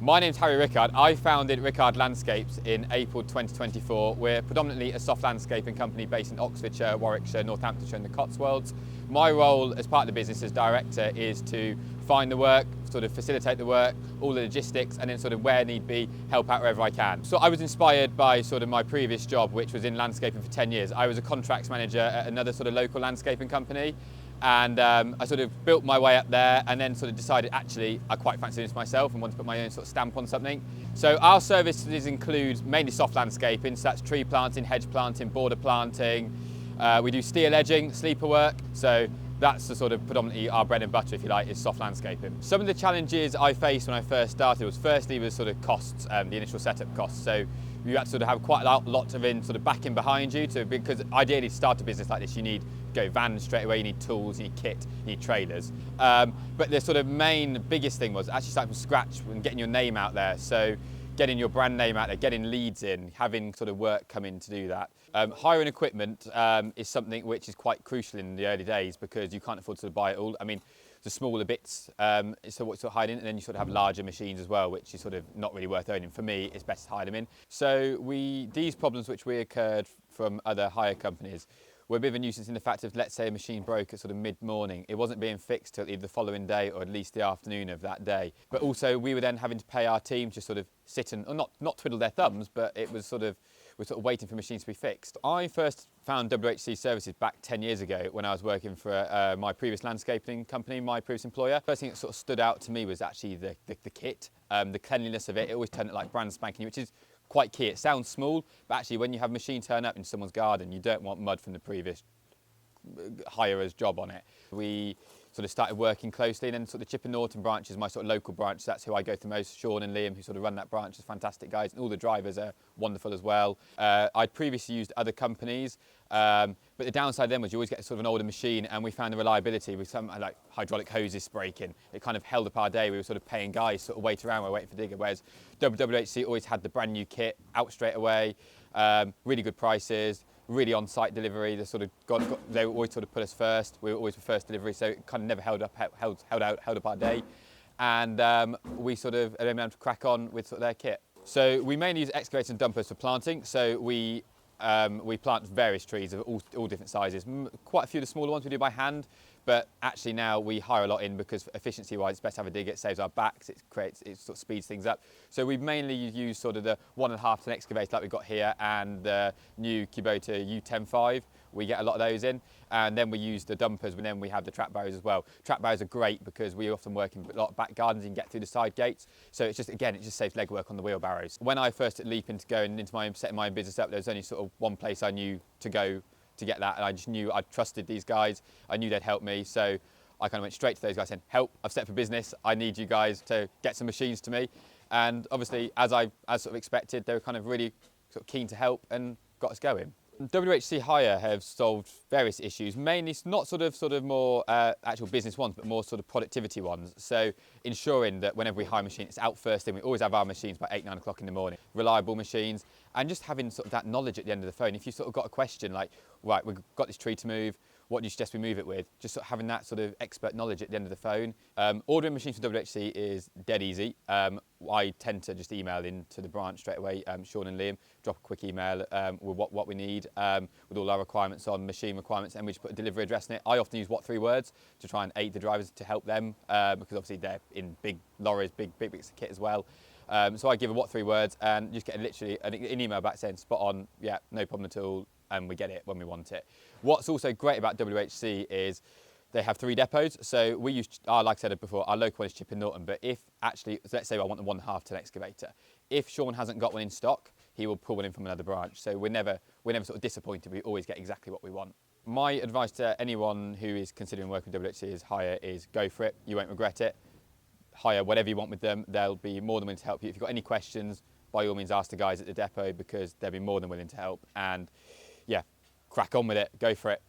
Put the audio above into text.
My name's Harry Rickard. I founded Rickard Landscapes in April 2024. We're predominantly a soft landscaping company based in Oxfordshire, Warwickshire, Northamptonshire and the Cotswolds. My role as part of the business as director is to find the work, sort of facilitate the work, all the logistics, and then sort of where need be, help out wherever I can. So I was inspired by sort of my previous job, which was in landscaping for 10 years. I was a contracts manager at another sort of local landscaping company. And I sort of built my way up there and then sort of decided actually I quite fancy this myself and want to put my own sort of stamp on something. So our services include mainly soft landscaping, so that's tree planting, hedge planting, border planting. We do steel edging, sleeper work, so that's the sort of predominantly our bread and butter, if you like, is soft landscaping. Some of the challenges I faced when I first started was firstly was sort of costs, the initial setup costs. So you had to sort of have quite a lot of sort of backing behind you because ideally to start a business like this you need go van straight away, you need tools, you need kit, you need trailers. But the sort of biggest thing was actually starting from scratch and getting your name out there. So getting your brand name out there, getting leads in, having sort of work come in to do that. Hiring equipment is something which is quite crucial in the early days because you can't afford to buy it all. I mean, the smaller bits, so what's sort of hiding, and then you sort of have larger machines as well, which is sort of not really worth owning. For me, it's best to hide them in. So these problems which we occurred from other hire companies were a bit of a nuisance in the fact of, let's say a machine broke at sort of mid-morning. It wasn't being fixed till either the following day or at least the afternoon of that day. But also we were then having to pay our team to sort of sit and, or not twiddle their thumbs, but it was sort of, we're sort of waiting for machines to be fixed. I first found WHC Services back 10 years ago when I was working for my previous landscaping company, my previous employer. First thing that sort of stood out to me was actually the kit, the cleanliness of it. It always turned it like brand spanking new, which is quite key. It sounds small, but actually when you have a machine turn up in someone's garden, you don't want mud from the previous hirer's job on it. We sort of started working closely, and then sort of the Chipper Norton branch is my sort of local branch. That's who I go to most. Sean and Liam, who sort of run that branch, are fantastic guys, and all the drivers are wonderful as well. I'd previously used other companies, but the downside then was you always get sort of an older machine, and we found the reliability with some like hydraulic hoses breaking. It kind of held up our day. We were sort of paying guys sort of wait around while waiting for digger, whereas WHC always had the brand new kit out straight away, really good prices, really on-site delivery. They always sort of put us first. We were always the first delivery, so it kind of never held up our day. And we sort of been able to crack on with sort of their kit. So we mainly use excavators and dumpers for planting. So we plant various trees of all different sizes. Quite a few of the smaller ones we do by hand, but actually now we hire a lot in because efficiency-wise it's best to have a digger. It saves our backs, it sort of speeds things up. So we mainly use sort of the 1.5 ton excavator like we've got here and the new Kubota U10.5. We get a lot of those in, and then we use the dumpers, and then we have the trap barrows as well. Trap barrows are great because we often work in a lot of back gardens and get through the side gates. So it's just, again, it just saves legwork on the wheelbarrows. When I first took leap into going into setting my own business up, there was only sort of one place I knew to go to get that, and I just knew I trusted these guys. I knew they'd help me, so I kind of went straight to those guys saying, help, I've set up a business, I need you guys to get some machines to me. And obviously, as sort of expected, they were kind of really sort of keen to help and got us going. WHC Hire have solved various issues, mainly not sort of more actual business ones, but more sort of productivity ones. So ensuring that whenever we hire a machine, it's out first thing. We always have our machines by 8, 9 o'clock in the morning. Reliable machines, and just having sort of that knowledge at the end of the phone. If you sort of got a question like, right, we've got this tree to move, what do you suggest we move it with? Just sort of having that sort of expert knowledge at the end of the phone. Ordering machines from WHC is dead easy. I tend to just email into the branch straight away, Sean and Liam, drop a quick email with what we need, with all our requirements on, machine requirements, and we just put a delivery address in it. I often use what 3 words to try and aid the drivers to help them, because obviously they're in big lorries, big bits of kit as well. So I give a what 3 words and just get literally an email back saying spot on, yeah, no problem at all, and we get it when we want it. What's also great about WHC is they have 3 depots. So we use, like I said before, our local one is Chipper Norton, but if actually, let's say I want a 1.5 ton excavator, if Sean hasn't got one in stock, he will pull one in from another branch. So we're never sort of disappointed. We always get exactly what we want. My advice to anyone who is considering working with WHC is go for it. You won't regret it. Hire whatever you want with them. They'll be more than willing to help you. If you've got any questions, by all means ask the guys at the depot because they'll be more than willing to help. And yeah, crack on with it. Go for it.